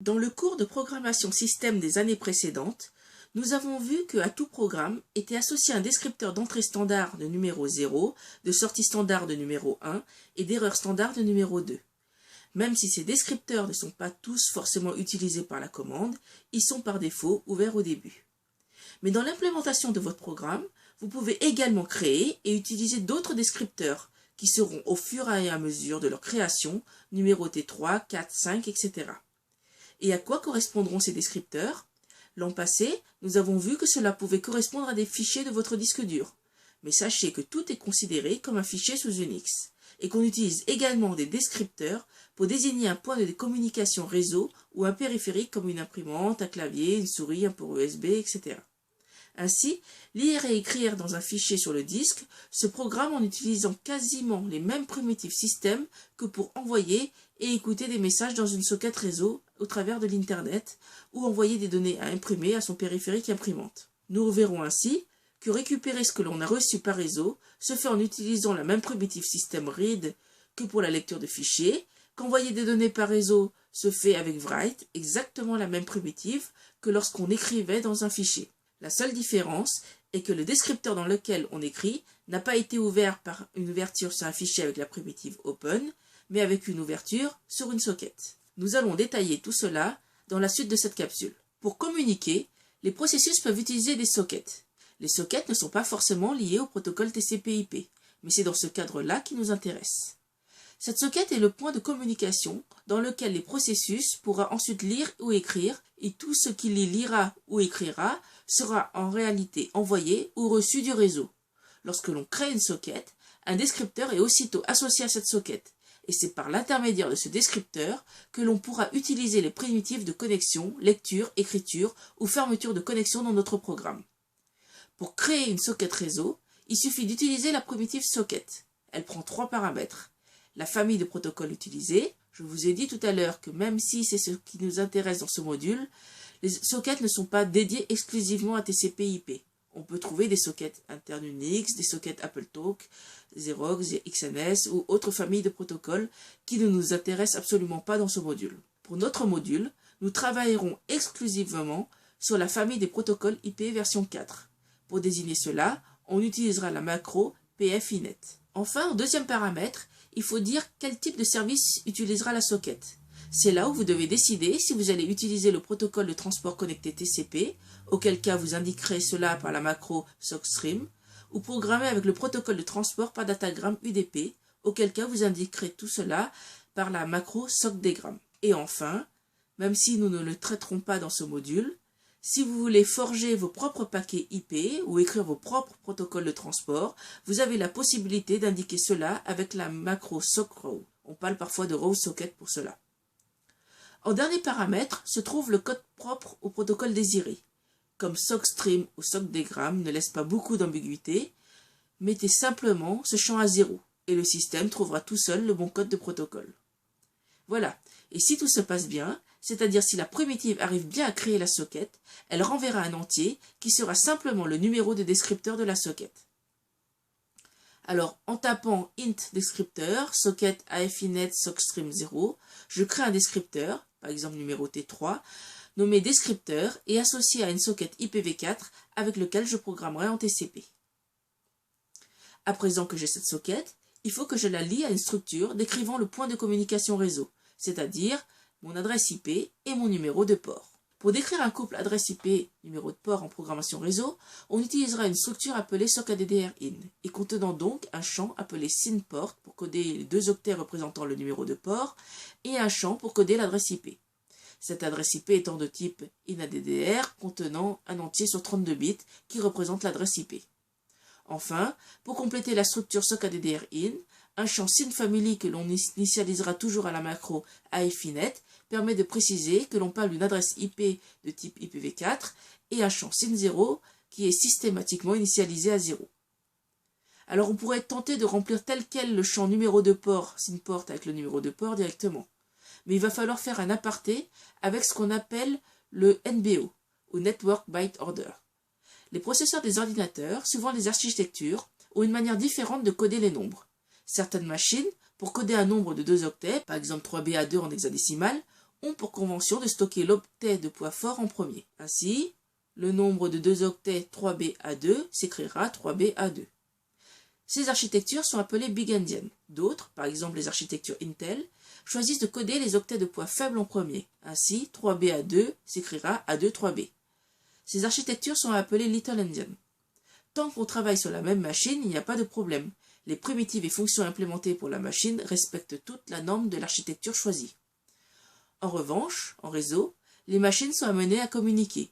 Dans le cours de programmation système des années précédentes, nous avons vu qu'à tout programme était associé un descripteur d'entrée standard de numéro 0, de sortie standard de numéro 1 et d'erreur standard de numéro 2. Même si ces descripteurs ne sont pas tous forcément utilisés par la commande, ils sont par défaut ouverts au début. Mais dans l'implémentation de votre programme, vous pouvez également créer et utiliser d'autres descripteurs qui seront au fur et à mesure de leur création numérotés 3, 4, 5, etc. Et à quoi correspondront ces descripteurs? L'an passé, nous avons vu que cela pouvait correspondre à des fichiers de votre disque dur. Mais sachez que tout est considéré comme un fichier sous Unix et qu'on utilise également des descripteurs pour désigner un point de communication réseau ou un périphérique comme une imprimante, un clavier, une souris, un port USB, etc. Ainsi, lire et écrire dans un fichier sur le disque se programme en utilisant quasiment les mêmes primitifs système que pour envoyer et écouter des messages dans une socket réseau au travers de l'Internet ou envoyer des données à imprimer à son périphérique imprimante. Nous verrons ainsi que récupérer ce que l'on a reçu par réseau se fait en utilisant la même primitive système read que pour la lecture de fichiers, qu'envoyer des données par réseau se fait avec write, exactement la même primitive que lorsqu'on écrivait dans un fichier. La seule différence est que le descripteur dans lequel on écrit n'a pas été ouvert par une ouverture sur un fichier avec la primitive open, mais avec une ouverture sur une socket. Nous allons détailler tout cela dans la suite de cette capsule. Pour communiquer, les processus peuvent utiliser des sockets. Les sockets ne sont pas forcément liés au protocole TCP/IP, mais c'est dans ce cadre-là qui nous intéresse. Cette socket est le point de communication dans lequel les processus pourra ensuite lire ou écrire, et tout ce qu'il y lira ou écrira sera en réalité envoyé ou reçu du réseau. Lorsque l'on crée une socket, un descripteur est aussitôt associé à cette socket, et c'est par l'intermédiaire de ce descripteur que l'on pourra utiliser les primitives de connexion, lecture, écriture ou fermeture de connexion dans notre programme. Pour créer une socket réseau, il suffit d'utiliser la primitive socket. Elle prend 3 paramètres. La famille de protocoles utilisés, je vous ai dit tout à l'heure que même si c'est ce qui nous intéresse dans ce module, les sockets ne sont pas dédiés exclusivement à TCP/IP. On peut trouver des sockets internes Unix, des sockets AppleTalk, Xerox, XNS ou autres familles de protocoles qui ne nous intéressent absolument pas dans ce module. Pour notre module, nous travaillerons exclusivement sur la famille des protocoles IP version 4. Pour désigner cela, on utilisera la macro pfinet. Enfin, en deuxième paramètre, il faut dire quel type de service utilisera la socket. C'est là où vous devez décider si vous allez utiliser le protocole de transport connecté TCP, auquel cas vous indiquerez cela par la macro SOCStream, ou programmer avec le protocole de transport par datagramme UDP, auquel cas vous indiquerez tout cela par la macro SOCDegram. Et enfin, même si nous ne le traiterons pas dans ce module, si vous voulez forger vos propres paquets IP ou écrire vos propres protocoles de transport, vous avez la possibilité d'indiquer cela avec la macro SOCRow. On parle parfois de row socket pour cela. En dernier paramètre se trouve le code propre au protocole désiré. Comme SOCStream ou SOCDegram ne laisse pas beaucoup d'ambiguïté, mettez simplement ce champ à 0 et le système trouvera tout seul le bon code de protocole. Voilà, et si tout se passe bien, c'est-à-dire si la primitive arrive bien à créer la socket, elle renverra un entier qui sera simplement le numéro de descripteur de la socket. Alors, en tapant int descripteur, socket AFINET SOCStream 0, je crée un descripteur, par exemple numéroté 3, nommé descripteur et associé à une socket IPv4 avec lequel je programmerai en TCP. À présent que j'ai cette socket, il faut que je la lie à une structure décrivant le point de communication réseau, c'est-à-dire mon adresse IP et mon numéro de port. Pour décrire un couple adresse IP numéro de port en programmation réseau, on utilisera une structure appelée SOCADDR-IN et contenant donc un champ appelé SYNPORT pour coder les 2 octets représentant le numéro de port et un champ pour coder l'adresse IP. Cette adresse IP étant de type INADDR contenant un entier sur 32 bits qui représente l'adresse IP. Enfin, pour compléter la structure SOCADDR-IN, un champ SYNFamily que l'on initialisera toujours à la macro AFINET permet de préciser que l'on parle d'une adresse IP de type IPv4 et un champ SYN0 qui est systématiquement initialisé à 0. Alors on pourrait tenter de remplir tel quel le champ numéro de port SYNPORT avec le numéro de port directement. Mais il va falloir faire un aparté avec ce qu'on appelle le NBO, ou Network Byte Order. Les processeurs des ordinateurs, suivant les architectures, ont une manière différente de coder les nombres. Certaines machines, pour coder un nombre de 2 octets, par exemple 3BA2 en hexadécimal, ont pour convention de stocker l'octet de poids fort en premier. Ainsi, le nombre de 2 octets 3BA2 s'écrira 3BA2. Ces architectures sont appelées big-endian. D'autres, par exemple les architectures Intel, choisissent de coder les octets de poids faible en premier. Ainsi, 3BA2 s'écrira A2-3B. Ces architectures sont appelées little-endian. Tant qu'on travaille sur la même machine, il n'y a pas de problème. Les primitives et fonctions implémentées pour la machine respectent toute la norme de l'architecture choisie. En revanche, en réseau, les machines sont amenées à communiquer.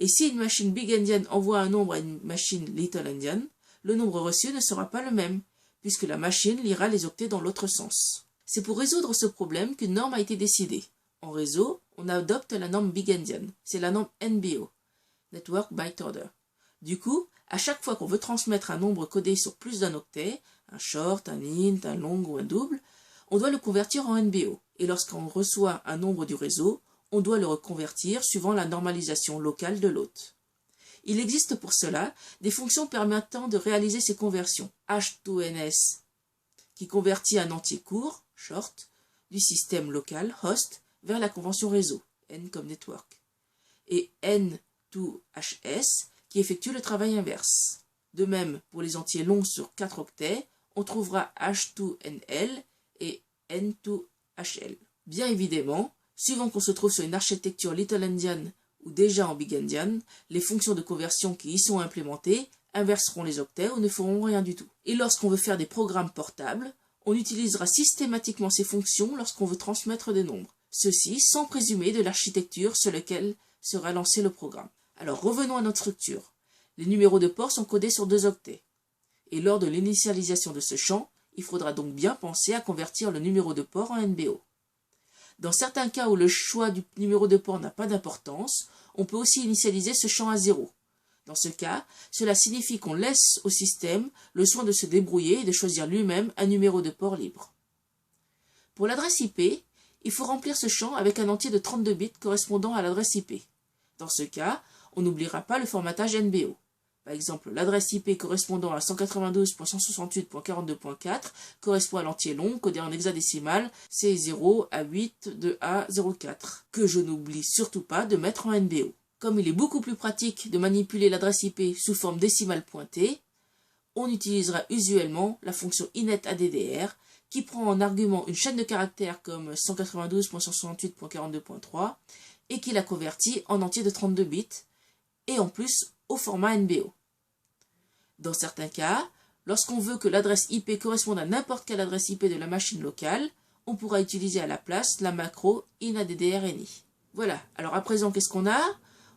Et si une machine big-endian envoie un nombre à une machine little-endian, le nombre reçu ne sera pas le même, puisque la machine lira les octets dans l'autre sens. C'est pour résoudre ce problème qu'une norme a été décidée. En réseau, on adopte la norme big-endian. C'est la norme NBO, Network Byte Order. Du coup, à chaque fois qu'on veut transmettre un nombre codé sur plus d'un octet, un short, un int, un long ou un double, on doit le convertir en NBO. Et lorsqu'on reçoit un nombre du réseau, on doit le reconvertir suivant la normalisation locale de l'hôte. Il existe pour cela des fonctions permettant de réaliser ces conversions. H2NS, qui convertit un entier court, short, du système local, host, vers la convention réseau, N comme network. Et N2HS, qui effectue le travail inverse. De même, pour les entiers longs sur 4 octets, on trouvera H2NL et N2HL. Bien évidemment, suivant qu'on se trouve sur une architecture little-endian ou déjà en big-endian, les fonctions de conversion qui y sont implémentées inverseront les octets ou ne feront rien du tout. Et lorsqu'on veut faire des programmes portables, on utilisera systématiquement ces fonctions lorsqu'on veut transmettre des nombres. Ceci sans présumer de l'architecture sur laquelle sera lancé le programme. Alors revenons à notre structure. Les numéros de port sont codés sur 2 octets. Et lors de l'initialisation de ce champ, il faudra donc bien penser à convertir le numéro de port en NBO. Dans certains cas où le choix du numéro de port n'a pas d'importance, on peut aussi initialiser ce champ à 0. Dans ce cas, cela signifie qu'on laisse au système le soin de se débrouiller et de choisir lui-même un numéro de port libre. Pour l'adresse IP, il faut remplir ce champ avec un entier de 32 bits correspondant à l'adresse IP. Dans ce cas, on n'oubliera pas le formatage NBO. Par exemple, l'adresse IP correspondant à 192.168.42.4 correspond à l'entier long codé en hexadécimal C0 à 8 de A04, que je n'oublie surtout pas de mettre en NBO. Comme il est beaucoup plus pratique de manipuler l'adresse IP sous forme décimale pointée, on utilisera usuellement la fonction inetAddr qui prend en argument une chaîne de caractères comme 192.168.42.3 et qui la convertit en entier de 32 bits et en plus au format NBO. Dans certains cas, lorsqu'on veut que l'adresse IP corresponde à n'importe quelle adresse IP de la machine locale, on pourra utiliser à la place la macro inaddrni. Voilà, alors à présent qu'est-ce qu'on a?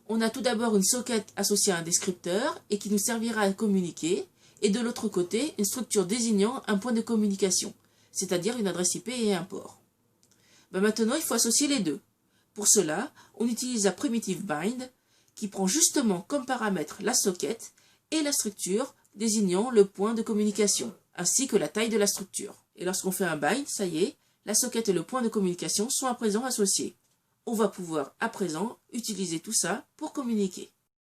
On a tout d'abord une socket associée à un descripteur et qui nous servira à communiquer, et de l'autre côté, une structure désignant un point de communication, c'est-à-dire une adresse IP et un port. Maintenant, il faut associer les deux. Pour cela, on utilise la primitive bind, qui prend justement comme paramètre la socket et la structure désignant le point de communication, ainsi que la taille de la structure. Et lorsqu'on fait un bind, ça y est, la socket et le point de communication sont à présent associés. On va pouvoir à présent utiliser tout ça pour communiquer.